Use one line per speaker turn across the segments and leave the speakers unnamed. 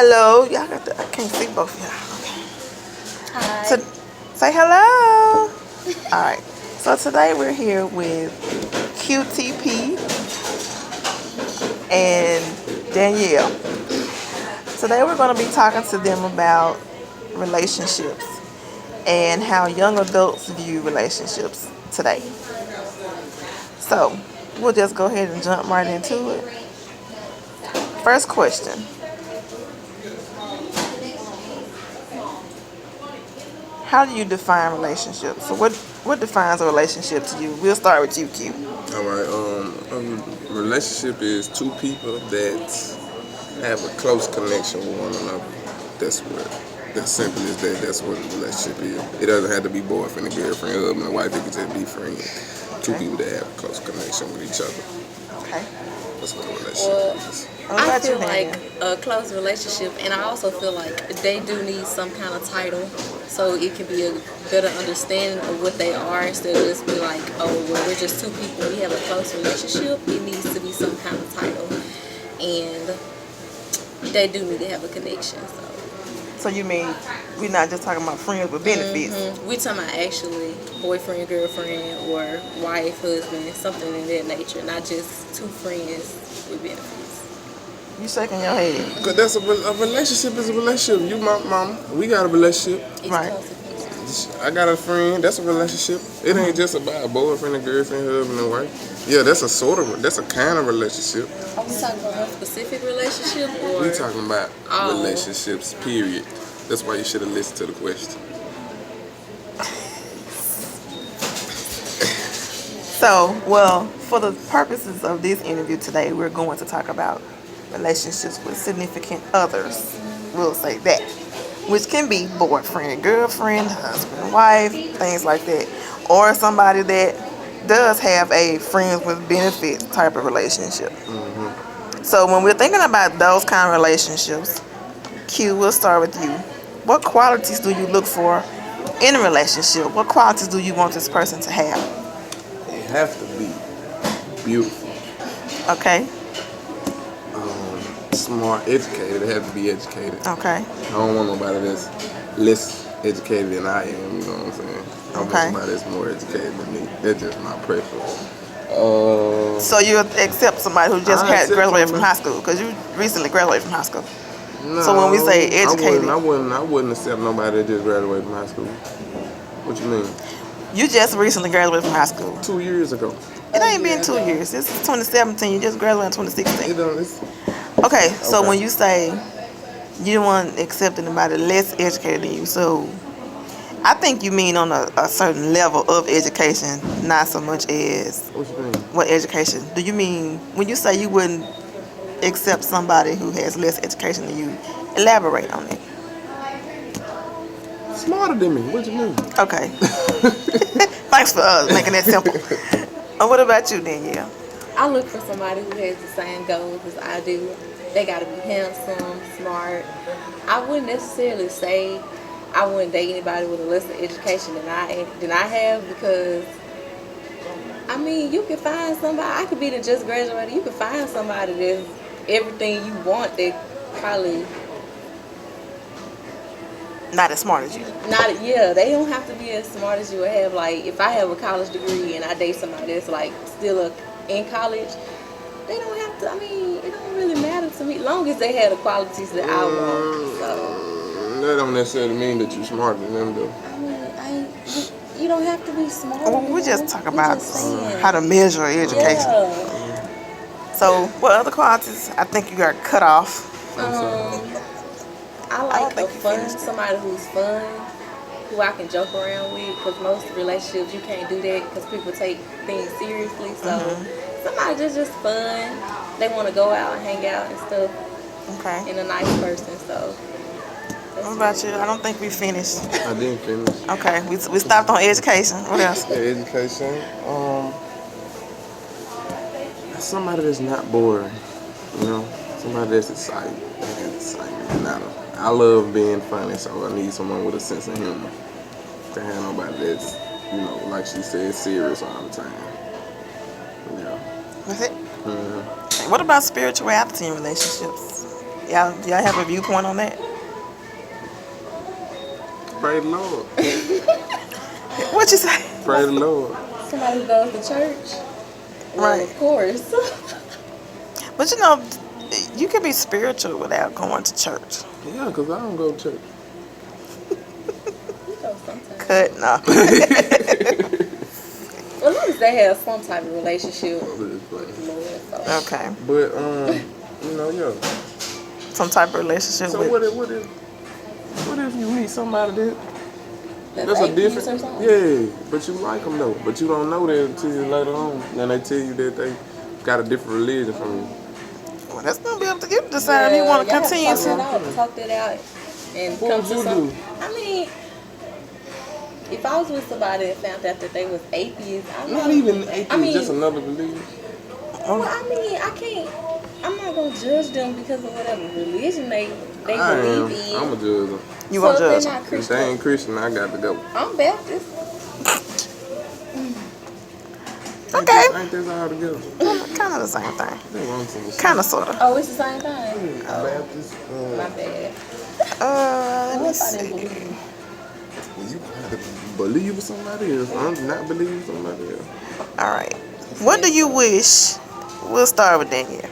Hello, y'all got the. I can't see both of y'all. Okay.
Hi.
So, say hello. All right. So today we're here with QTP and Danielle. Today we're going to be talking to them about relationships and how young adults view relationships today. So we'll just go ahead and jump right into it. First question. How do you define relationships? So what defines a relationship to you? We'll start with you, Q.
All right. A relationship is two people that have a close connection with one another. That's what. That's simple as that. That's what a relationship is. It doesn't have to be boyfriend and girlfriend, husband and wife. It can just be friends. Two
Okay.
people that have a close connection with each other.
Okay.
That's what a
Well,
relationship is.
What
I
about you,
feel
Danielle?
like a close relationship, and I also feel like they do need some kind of title, so it can be a better understanding of what they are instead of just be like, oh, well, we're just two people. We have a close relationship. It needs to be some kind of title, and they do need to have a connection.
So you mean we're not just talking about friends with benefits?
We talking about actually boyfriend, girlfriend, or wife, husband, something in that nature, not just two friends with benefits.
You shaking your head,
Cause that's a relationship is a relationship. You my mama. We got a relationship.
It's
right?
close to
I got a friend. That's a relationship. It ain't just about a boyfriend and girlfriend, husband and wife. Yeah, that's a sort of. That's a kind of relationship.
Are we talking about one specific relationship or?
We talking about
Oh.
relationships. Period. That's why you should have listened to the question.
So, well, for the purposes of this interview today, we're going to talk about relationships with significant others. We'll say that, which can be boyfriend, girlfriend, husband, wife, things like that, or somebody that does have a friends with benefits type of relationship. So when we're thinking about those kind of relationships, Q, we'll start with you. What qualities do you look for in a relationship? What qualities do you want this person to have?
It have to be beautiful,
Okay,
smart, educated. It have to be educated.
okay,
I don't want nobody that's less educated than I am. You know what I'm saying? I want
okay.
somebody that's more educated than me. That's just my preference.
So you accept somebody who just
I
had
accept
graduated from
somebody.
high school because you recently graduated from high school.
No,
So when we say educated,
I wouldn't accept nobody that just graduated from high school. What you mean?
you just recently graduated from high school.
2 years ago.
It ain't been 2 years. This is 2017. You just graduated in 2016.
It don't. It's,
Okay, so
okay.
when you say you don't want to accept anybody less educated than you, so I think you mean on a certain level of education, not so much as
What you mean?
what education. Do you mean when you say you wouldn't accept somebody who has less education than you? Elaborate on it.
Smarter than me. What you mean?
Okay. Thanks for making that simple. What about you, Danielle?
I look for somebody who has the same goals as I do. They gotta be handsome, smart. I wouldn't necessarily say I wouldn't date anybody with a lesser education than I have because I mean you can find somebody. I could be the just graduated. You can find somebody that's everything you want. That probably
Not as smart as you.
not. Yeah, they don't have to be as smart as you would have. Like if I have a college degree and I date somebody that's like still in college, they don't have to. I mean, it don't really matter to me, long as they have the qualities that I want. So
That don't necessarily mean that you're smarter than them, though.
I mean, you don't have to be smart.
Well, we just talk
We
about
just saying.
how to measure education.
Yeah.
So, what other qualities? I think you got cut off.
I
don't
like
think you finished it.
somebody who's fun, who I can joke around with. Because most relationships you can't do that because people take things seriously. So somebody that's just fun. They want to go out and hang out and stuff.
Okay.
And a nice person. So.
What about you? I don't think we finished.
I didn't finish.
Okay, we stopped on education. What else?
Yeah, education. Somebody that's not boring. You know, somebody that's exciting. I love being funny, so I need someone with a sense of humor. To have nobody that's, like she said, serious all the time. Yeah.
That's it. What about spirituality in relationships? Y'all have a viewpoint on that?
Pray the Lord.
What you say?
Pray the Lord.
Somebody who goes to church. Well,
Right.
of course.
But you can be spiritual without going to church.
Yeah, because I don't go to church.
You know, sometimes.
Cut, no.
Well, as long as they have some type of relationship with the Lord. So.
Okay.
But, yeah.
Some type of relationship
So
with.
what if you meet somebody that's a
atheist or
different,
something?
yeah, but you like them though, but you don't know that until later on, and they tell you that they got a different religion from you.
Well, that's gonna be up to you to decide if you want to
y'all have
continue
talk that out, and
What
come
would
to
you
some.
do?
I mean, if I was with somebody and found out that they was atheist,
Not even atheist,
I mean,
just another religion.
well, I mean, I can't. I'm not gonna judge them because of whatever religion they
I am.
believe in.
I'm a judge them.
You
So
gonna
if
judge
they're
them.
not
If
Christian,
they ain't Christian, I got to go.
I'm Baptist.
Okay.
Ain't this all together?
Kind of the same thing.
They wrong some
Kind of, sort of.
Oh, it's the same thing.
Baptist.
My bad.
Let me
What if I didn't
see.
believe?
Well, you have to believe somebody else. I'm not believing somebody else.
All right. What do you wish? We'll start with Danielle.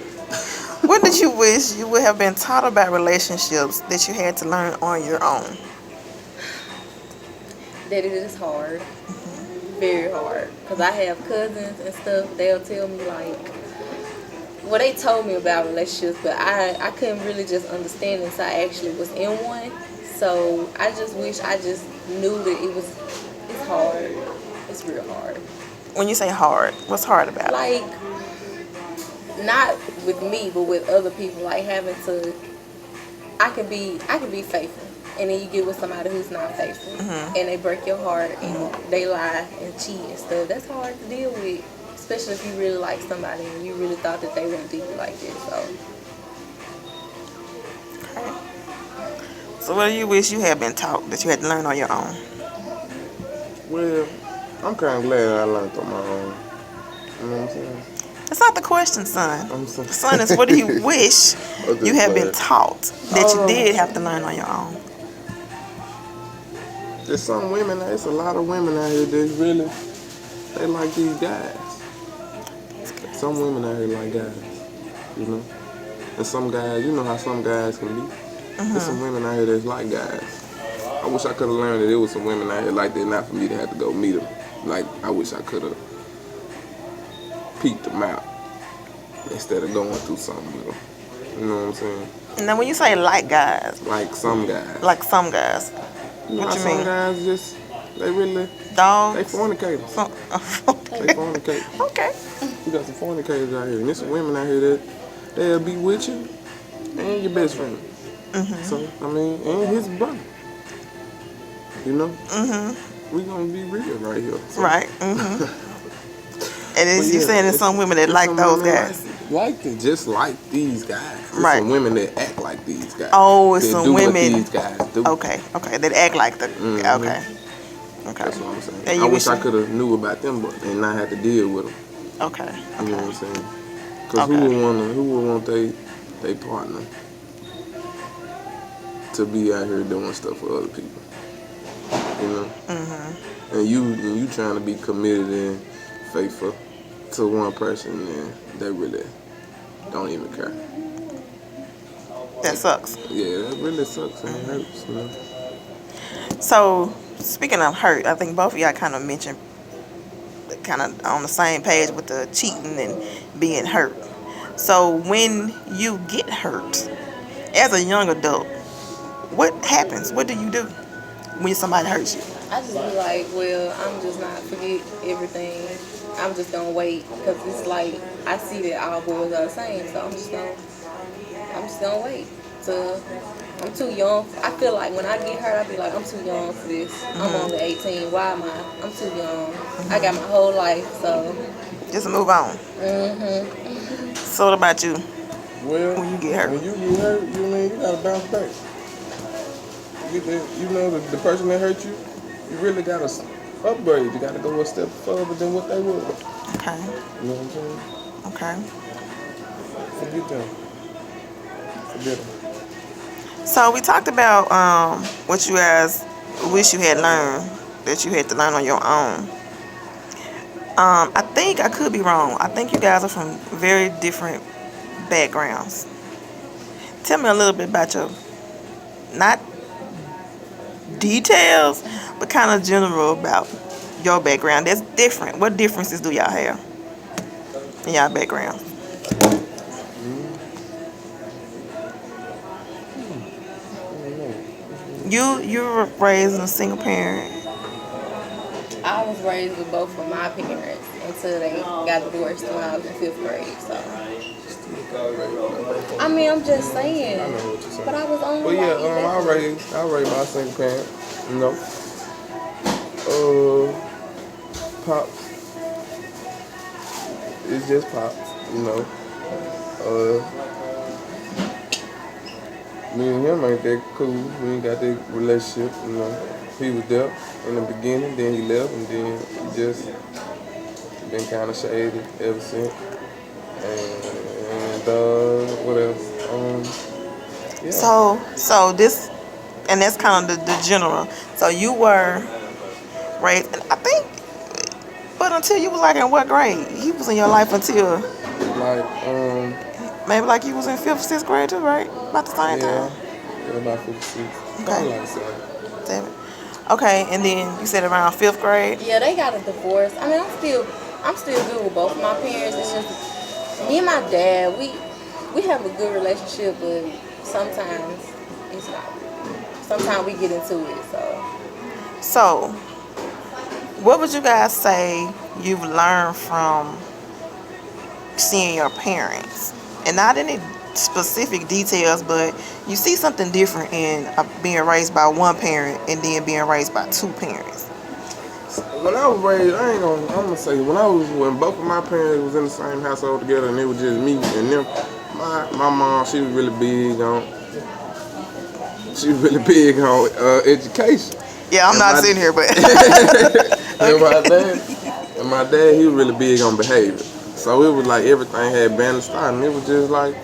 What did you wish you would have been taught about relationships that you had to learn on your own?
That it is hard, very hard. Cause I have cousins and stuff. They'll tell me like, well, they told me about relationships, but I couldn't really just understand until I actually was in one. So I just wish I just knew that it's hard. It's real hard.
When you say hard, what's hard about it?
Like, not with me, but with other people. Like having to, I can be faithful, and then you get with somebody who's not faithful, and they break your heart, and they lie and cheat and stuff. That's hard to deal with, especially if you really like somebody and you really thought that they wouldn't do you like this. So.
Okay. So what do you wish you had been taught that you had to learn on your own?
Well, I'm kind of glad I learned on my own. You know what I'm saying?
That's not the question, son.
I'm so
Son is what do you wish you had been taught that you did have to learn on your own?
There's some women, there's a lot of women out here that they like these guys. Some women out here like guys, you know? And some guys, you know how some guys can be. There's some women out here that's like guys. I wish I could have learned that there was some women out here like that, not for me to have to go meet them. Like, I wish I could have peeked them out instead of going through something with them. You know what I'm saying?
And then when you say like guys,
Like some guys.
like some guys,
You know
what
how
you
some
mean?
guys just, they
Dogs?
fornicators. They fornicate.
Okay.
You got some fornicators out here. And there's some women out here that they'll be with you and your best friend. So, I mean, and his brother. You know? We gonna be real right here. So.
Right. And it's, you saying there's some women that like
some
those
women
guys.
Like them, just like these guys. There's
Right.
some women that act like these guys.
Oh, it's
that
some
do
women.
What these guys do.
Okay. That act like the. Okay.
That's what I'm saying.
And
I
you
wish I
wish-
could have knew about them, but and not had to deal with them.
Okay.
You know what I'm saying? Because
Okay.
who would want they partner to be out here doing stuff for other people? You know? And you trying to be committed and faithful to one person, and they really don't even care.
That sucks.
Yeah, that really sucks and it hurts, you know?
So, speaking of hurt, I think both of y'all kind of mentioned kind of on the same page with the cheating and being hurt. So, when you get hurt as a young adult, what happens? What do you do when somebody hurts you?
I just be like, well, I'm just not forget everything. I'm just gonna wait because it's like I see that all boys are the same, so I'm just gonna wait. So I'm too young. I feel like when I get hurt, I be like, I'm too young for this. I'm only 18. Why am I? I'm too young. I got my whole life, so.
Just move on. So, what about you?
Well,
When you get hurt.
when you get hurt, you gotta bounce back. The person that hurt you, you really gotta upgrade. You gotta go a step further than what they were.
Okay.
You know what I'm saying?
Okay.
Forget them. better.
So we talked about what you guys wish you had learned that you had to learn on your own. I think I could be wrong. I think you guys are from very different backgrounds. Tell me a little bit about your, not details, but kind of general about your background. That's different. What differences do y'all have in y'all background? You were raised in a single parent.
I was raised with both of my parents until they got divorced when I was in 5th grade. So, I mean, I'm just saying.
I know what you're saying.
But I was only
But yeah,
like
I raised my single parent. You know, pops. It's just pops. You know, me and him ain't that cool. We ain't got that relationship. You know, he was there in the beginning, then he left, and then he just been kind of shady ever since. And what else? Yeah.
So this, and that's kind of the general. So you were raised, and I think, but until you was like in what grade? He was in your life until
Like,
maybe like you was in 5th, 6th grade too, right? About the same time.
yeah, about 56.
Okay.
Probably like 7.
7. Okay, and then you said around 5th grade.
yeah, they got a divorce. I mean, I'm still good with both of my parents. It's just me and my dad. We have a good relationship, but sometimes it's not. Sometimes we get into it.
So, what would you guys say you've learned from seeing your parents? And not any specific details, but you see something different in being raised by one parent and then being raised by two parents.
When I was raised, I'm gonna say, when both of my parents was in the same household together and it was just me and them, my mom, she was really big on education.
Yeah, I'm
And
not
my-
sitting here, but
and my dad, he was really big on behavior. So it was like everything had balanced out, and it was just like,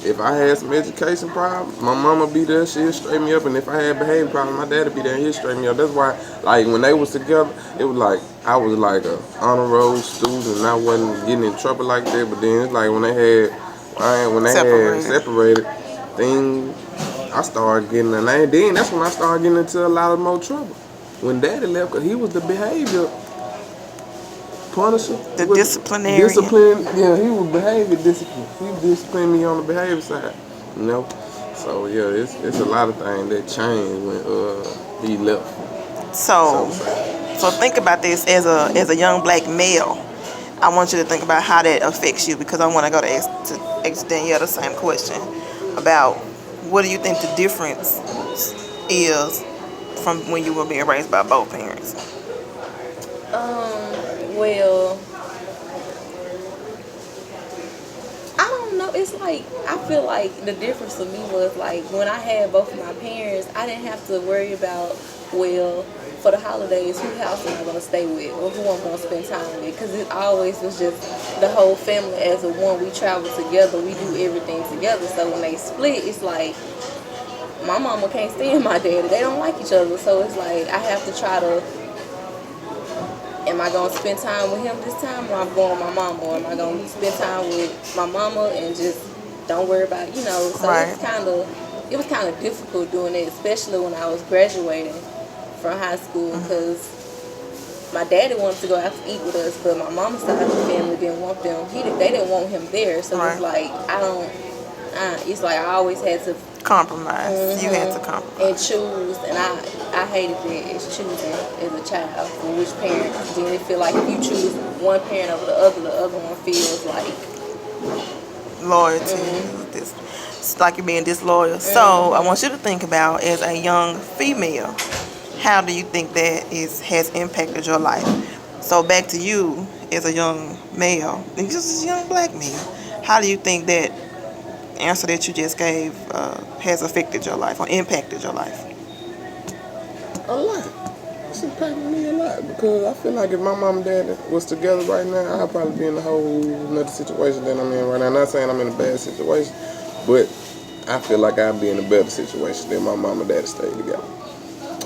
if I had some education problems, my mama be there, she'd straighten me up, and if I had behavior problems, my dad'd be there, and he'd straighten me up. That's why, like, when they was together, it was like, I was like a honor roll student, and I wasn't getting in trouble like that, but then it's like when they had separated, things, I started getting, and then that's when I started getting into a lot of more trouble. When daddy left, cause he was the behavior punisher.
the disciplinarian.
Yeah, he was behavior discipline. He disciplined me on the behavior side, you know. So yeah, it's a lot of things that changed when he left.
So think about this as a young black male. I want you to think about how that affects you, because I want to go to ask Danielle the same question about what do you think the difference is from when you were being raised by both parents.
Well, I don't know. It's like, I feel like the difference for me was like when I had both of my parents, I didn't have to worry about, well, for the holidays, whose house am I going to stay with or who I'm going to spend time with, because it always was just the whole family as a one. We travel together, we do everything together. So when they split, it's like my mama can't stand my daddy. They don't like each other. So it's like I have to try to, am I going to spend time with him this time, or I'm going with my mama, or am I going to spend time with my mama and just don't worry about, so
Right.
it was kind of difficult doing it, especially when I was graduating from high school, because my daddy wanted to go out to eat with us, but my mama's side of the family didn't want them. They didn't want him there, so
Right.
it's like it's like I always had to
Compromise. You had to compromise.
and choose, and I hated that. It's choosing as a child for which parent. Then it feel like if you choose one parent over the other one feels like
Loyalty. It's like you're being disloyal. So I want you to think about, as a young female, how do you think that has impacted your life? So back to you as a young male, and just a young black male, how do you think that answer that you just gave has affected your life or impacted your life?
A lot. It's impacted me a lot, because I feel like if my mom and dad was together right now, I'd probably be in a whole another situation than I'm in right now. I'm not saying I'm in a bad situation, but I feel like I'd be in a better situation than my mom and dad stayed together.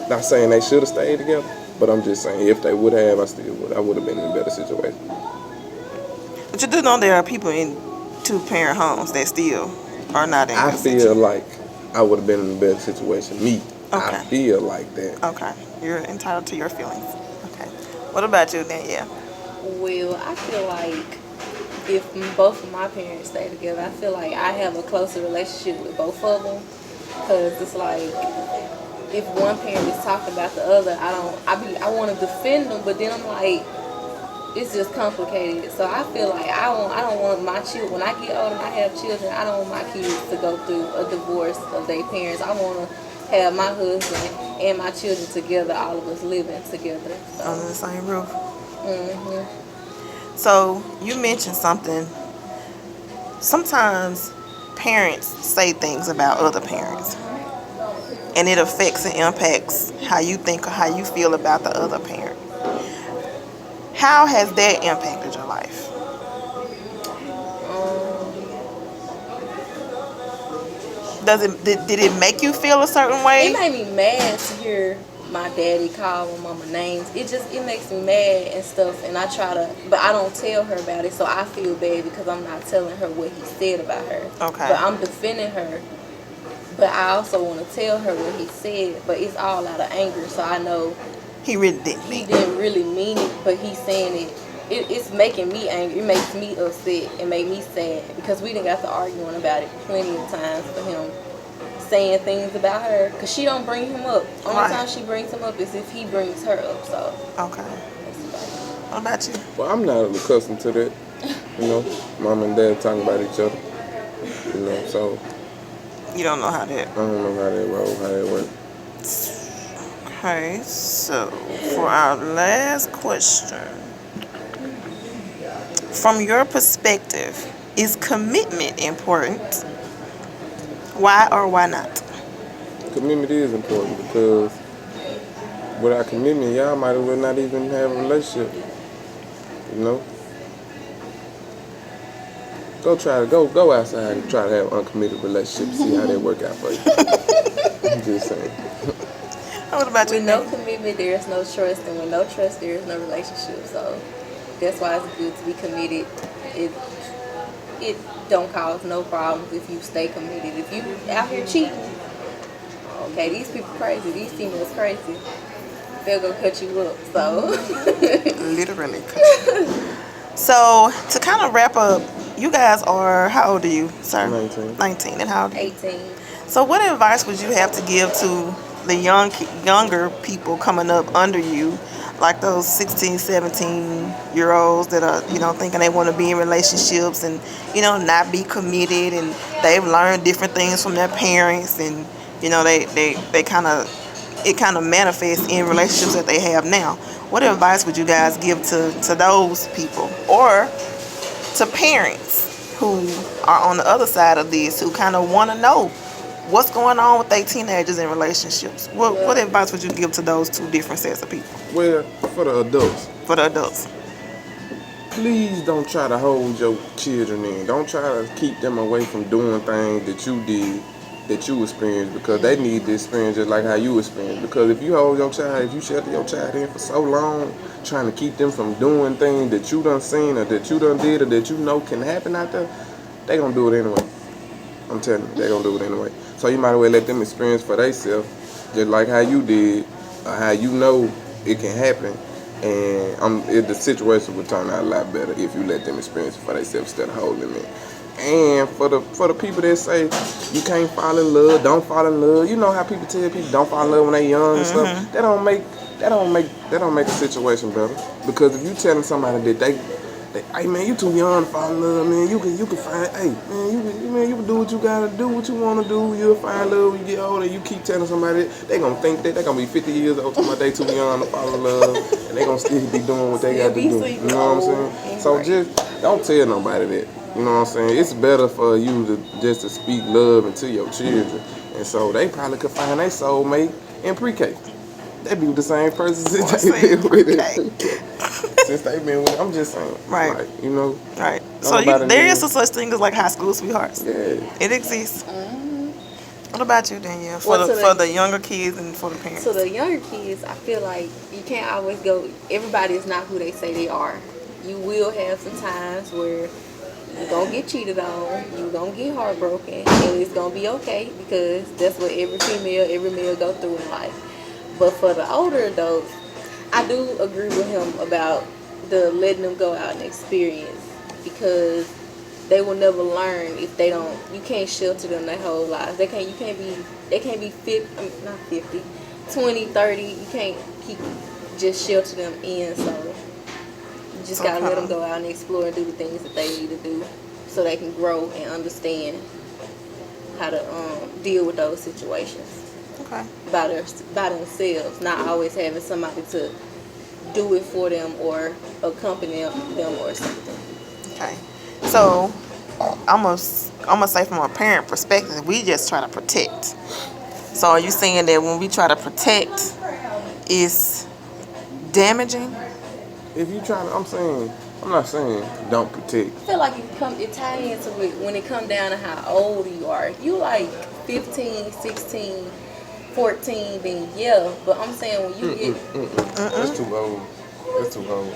Not saying they should have stayed together, but I'm just saying if they would have, I would have been in a better situation.
But you do know there are people in two-parent homes that still are not in
I
good
feel
situation.
like I would have been in a better situation. Me,
Okay.
I feel like that.
Okay. You're entitled to your feelings. Okay. What about you, Danielle?
Well, I feel like if both of my parents stay together, I feel like I have a closer relationship with both of them. Cause it's like if one parent is talking about the other, I want to defend them, but then I'm like, it's just complicated. So I feel like I don't want my children, when I get older and I have children, I don't want my kids to go through a divorce of their parents. I want to have my husband and my children together, all of us living together. So.
Under the same roof.
Mm-hmm.
So you mentioned something. Sometimes parents say things about other parents, and it affects and impacts how you think or how you feel about the other parent. How has that impacted your life? Did it make you feel a certain
It
way?
made me mad to hear my daddy call my mama names. It makes me mad and stuff, and I try to, but I don't tell her about it, so I feel bad because I'm not telling her what he said about her.
Okay.
But I'm defending her, but I also want to tell her what he said, but it's all out of anger, so I know
He really didn't
he
mean it.
didn't really mean it, but he's saying it. It's making me angry. It makes me upset. It made me sad because we done got to arguing about it plenty of times for him saying things about her because she don't bring him up. Only
Right.
time she brings him up is if he brings her up. So
Okay. What about you?
Well, I'm not accustomed to that. You know, mom and dad talking about each other. You know, so
You don't know how that.
I don't know how that roll, how that works.
Okay, so for our last question, from your perspective, is commitment important? Why or why not?
Commitment is important because without commitment, y'all might as well not even have a relationship. You know? Go outside and try to have uncommitted relationships. See how they work out for you. I'm just saying.
What about you,
with no
Nick?
commitment, there is no trust, and with no trust, there is no relationship. So that's why it's good to be committed. It don't cause no problems if you stay committed. If you out here cheating, okay, these people crazy. These females crazy. They'll go cut you up. So
Literally. So to kind of wrap up, you guys are, how old are you, sir?
19.
19. And how old are you?
18.
So what advice would you have to give to the younger people coming up under you, like those 16, 17-year-olds that are, thinking they want to be in relationships and, not be committed, and they've learned different things from their parents, and, they kind of, it kind of manifests in relationships that they have now. What advice would you guys give to those people, or to parents who are on the other side of this, who kind of want to know what's going on with their teenagers in relationships? What advice would you give to those two different sets of people?
Well, for the adults,
For the adults.
please don't try to hold your children in. Don't try to keep them away from doing things that you did, that you experienced, because they need to experience just like how you experienced. Because if you hold your child, if you shelter your child in for so long, trying to keep them from doing things that you done seen or that you done did or that you know can happen out there, they gonna do it anyway. I'm telling you, they gonna do it anyway. So you might as well let them experience for themselves, just like how you did, or how you know it can happen. And the situation would turn out a lot better if you let them experience it for themselves instead of holding them in. And for the people that say you can't fall in love, don't fall in love. You know how people tell people don't fall in love when they young and stuff. That don't make the situation better. Because if you telling somebody that they hey man, you too young to fall in love, man. You can find, hey man, you can do what you gotta do, what you wanna do. You'll find love when you get older. You keep telling somebody that, they gonna think that they gonna be 50 years old, talking about they too young to fall in love, and they gonna still be doing what they got to do. You know what I'm saying? So just don't tell nobody that. You know what I'm saying? It's better for you to speak love into your children, and so they probably could find their soulmate in pre-K. They be with the same person since they been with it. Since they been with it. I'm just saying.
Right.
Like, you know.
Right. So there is a such thing as like high school sweethearts.
Yeah.
It exists. What about you, Danielle?
Well,
For the younger kids and for the parents.
To the younger kids, I feel like you can't always go. Everybody is not who they say they are. You will have some times where you're gonna get cheated on, you're gonna get heartbroken, and it's gonna be okay because that's what every male go through in life. But for the older adults, I do agree with him about the letting them go out and experience because they will never learn if they don't. You can't shelter them their whole lives. They can't be 50, not 50, 20, 30. You can't keep just shelter them in. So you just gotta let them go out and explore and do the things that they need to do so they can grow and understand how to deal with those situations.
Okay.
By themselves, not always having somebody to do it for them or accompany them or something.
Okay. So I'm gonna say from a parent perspective, we just try to protect. So are you saying that when we try to protect, it's damaging?
If you trying to, I'm not saying don't protect.
I feel like it tie into it when it come down to how old you are. If you like 15, 16, 14, then yeah. But I'm saying when you get
That's too old. That's too old.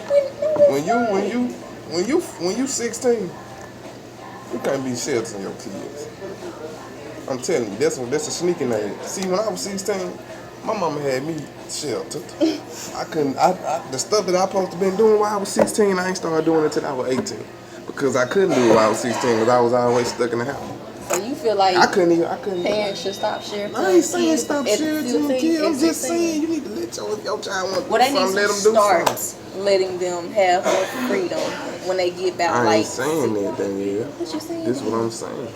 When you 16, you can't be sheltering your kids. I'm telling you, that's a sneaking age. See, when I was 16, my mama had me sheltered. I couldn't. The stuff that I supposed to been doing while I was 16, I ain't started doing it until I was 18 because I couldn't do it while I was 16 because I was always stuck in the house.
So you feel like
I couldn't.
Parents should stop sharing.
I ain't saying stop sharing kids. I'm just saying you need to let your child want
well, they need
something,
to
let them do
start
something.
letting them have more freedom when they get back.
I
like
ain't saying that, Danielle.
What you saying?
This is what I'm saying.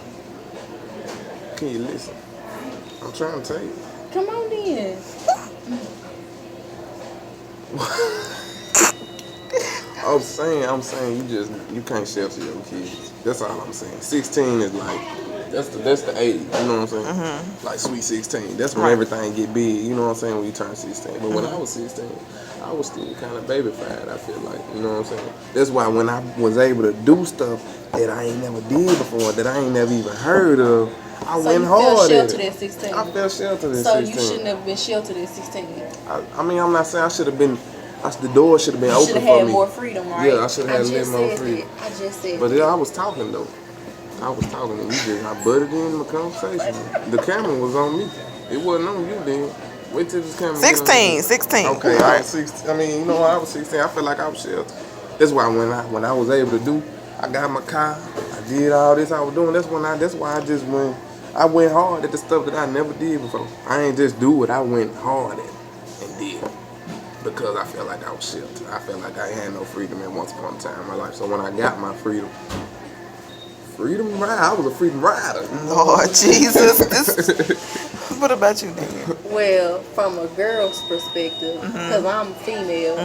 Can you listen? I'm trying to tell you.
Come on then.
I'm saying you can't shelter your kids. That's all I'm saying. 16 is like that's the age. You know what I'm saying? Mm-hmm. Like sweet 16. That's when everything get big. You know what I'm saying? When you turn 16. But when I was 16, I was still kind of babyfied. I feel like, you know what I'm saying? That's why when I was able to do stuff that I ain't never did before, that I ain't never even heard of, I went hard at it.
So you felt sheltered at 16?
I felt sheltered at 16.
So you shouldn't have been sheltered at 16?
I mean, I'm not saying I should have been. The door should have been open for me.
You should have had more freedom, right?
Yeah, I should have had a little more freedom.
I just said
But I was talking though. I was talking and I butted in the conversation. The camera was on me. It wasn't on you then. Wait till this camera
16.
Okay, I was 16. I mean, you know, I was 16. I felt like I was sheltered. That's why when I was able to do, I got my car. I did all this I was doing. That's why I just went. I went hard at the stuff that I never did before. I ain't just do it. I went hard at it and did. Because I felt like I was sheltered. I felt like I had no freedom at once upon a time in my life. So when I got my freedom ride, I was a freedom rider.
Lord Jesus. What about you, Danielle?
Well, from a girl's perspective, because I'm female,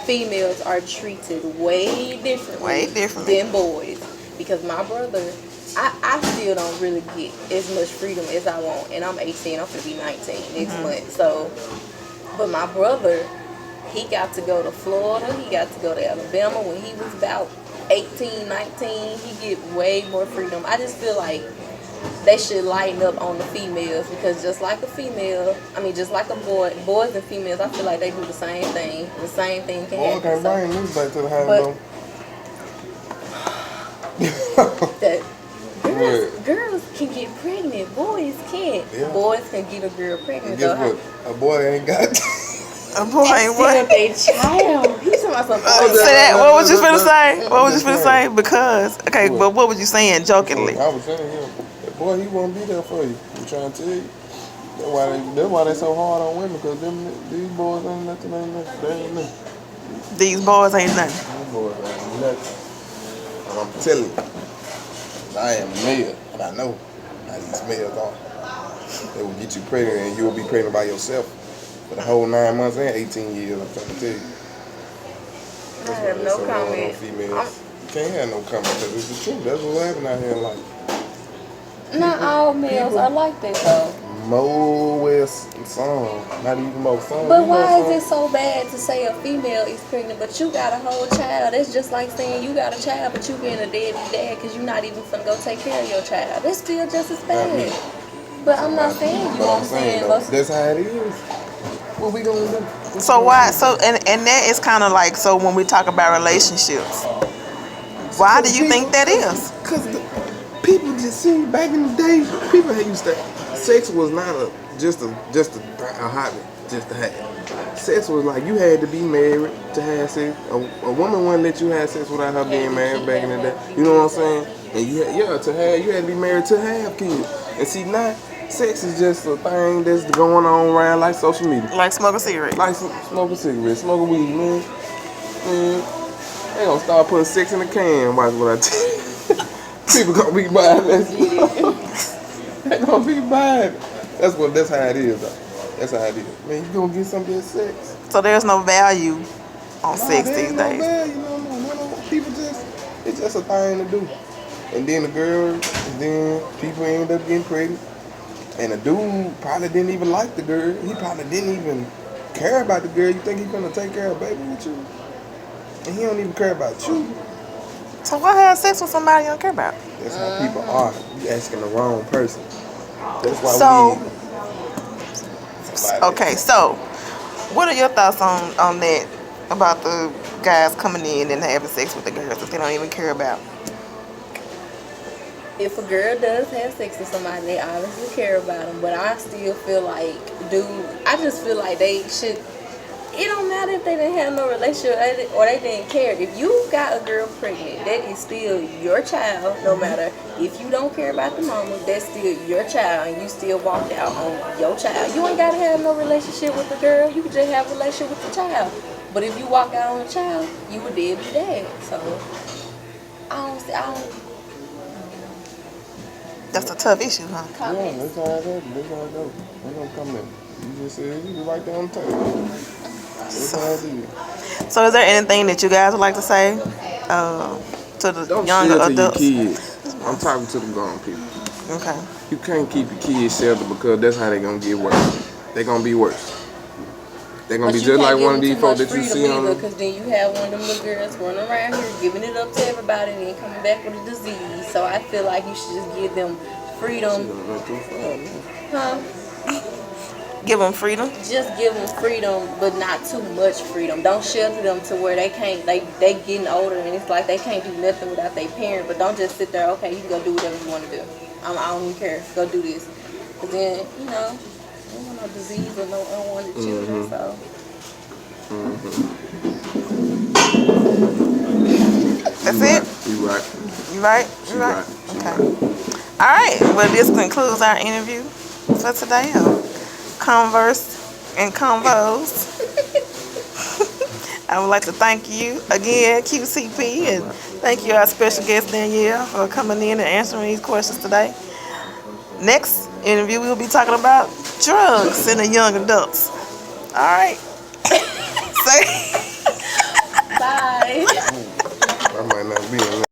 females are treated way differently than boys. Because my brother, I still don't really get as much freedom as I want. And I'm 18, I'm going to be 19 next month. So, but my brother, he got to go to Florida. He got to go to Alabama when he was about 18, 19. He get way more freedom. I just feel like they should lighten up on the females because just like a female, just like a boy, boys and females, I feel like they do the same thing. The same thing can happen.
Boy can't bring this back to the house
though. Girls can get pregnant. Boys can't. Yeah. Boys can get a girl pregnant.
Guess what? A boy ain't got.
A boy ain't what?
They child. He's talking about something.
Say that. What was you finna say? What was you finna say? Because but what was you saying jokingly?
I was saying that boy, he won't be there for you. I'm trying to tell you. That's why they so hard on women because these boys ain't nothing. They ain't nothing.
These boys ain't nothing.
These boys ain't nothing. And I'm telling you, I am a male, and I know how these males are. They will get you pregnant, and you will be pregnant by yourself. For the whole 9 months and 18 years, I'm trying to tell you.
I have no comment.
You can't have no comment because it's the truth. That's what's happening out here in life.
Not all males are like that though.
Some, not even most. Some.
But why is it so bad to say a female is pregnant but you got a whole child? That's just like saying you got a child but you being a deadbeat dad because you're not even finna go take care of your child. That's still just as bad. But I'm not saying you.
But
I'm saying
though,
most.
that's how it is. What we gonna do?
So why? So and that is kind of like, so when we talk about relationships, why do you think that is?
Cause people just see back in the day, people used to. Sex was not a hobby, just to have. Sex was like you had to be married to have sex. A woman wouldn't let you have sex without her being married back in the day. You know what I'm saying? And you had to be married to have kids. And see now, sex is just a thing that's going on around like social media.
Like smoking cigarettes.
Like smoking cigarettes, smoking weed, man. They gonna start putting sex in the can. Watch what I tell you. People gonna be buying that. They gonna be buying. That's how it is, though. That's how it is. Man, you gonna get something in sex.
So there's no value on sex
There
these
ain't no
days.
value, no. People it's just a thing to do. And then the girls, then people end up getting pregnant. And the dude probably didn't even like the girl. He probably didn't even care about the girl. You think he's gonna take care of baby with you? And he don't even care about you.
So why have sex with somebody you don't care about?
That's how people are. You asking the wrong person. That's why
So,
somebody.
okay, so what are your thoughts on that, about the guys coming in and having sex with the girls that they don't even care about?
If a girl does have sex with somebody, they obviously care about them. But I still feel like, I just feel like they should. It don't matter if they didn't have no relationship or they didn't care. If you got a girl pregnant, that is still your child. No matter if you don't care about the mama, that's still your child, and you still walked out on your child. You ain't gotta have no relationship with the girl. You can just have a relationship with the child. But if you walk out on a child, you a deadbeat dad. So I don't.
That's a tough issue, huh?
Yeah, that's how it goes. They gonna come in. You just said you right there on the table. That's how it is.
So is there anything that you guys would like to say to the
Don't
younger
share to your
adults?
kids. I'm talking to the grown people.
Okay.
You can't keep your kids sheltered because that's how they gonna get worse. They gonna be worse. They gonna be just like one of these folks that you see on.
Because then you have one of them little girls running around here giving it up to everybody and then coming back with a disease. So I feel like you should just give them freedom. Huh?
Give them freedom.
Just give them freedom, but not too much freedom. Don't shelter them to where they can't. They getting older and it's like they can't do nothing without their parent. But don't just sit there. Okay, you can go do whatever you want to do. I don't even care. Go do this. But then you know. No disease or no unwanted children, so.
That's it?
You right.
You right? You right? Okay. All right. Well, this concludes our interview for today of Converse and Convos. I would like to thank you again, QCP, and thank you, our special guest, Danielle, for coming in and answering these questions today. Next interview, we'll be talking about drugs in the young adults. All right. Say.
Bye.
I might not be in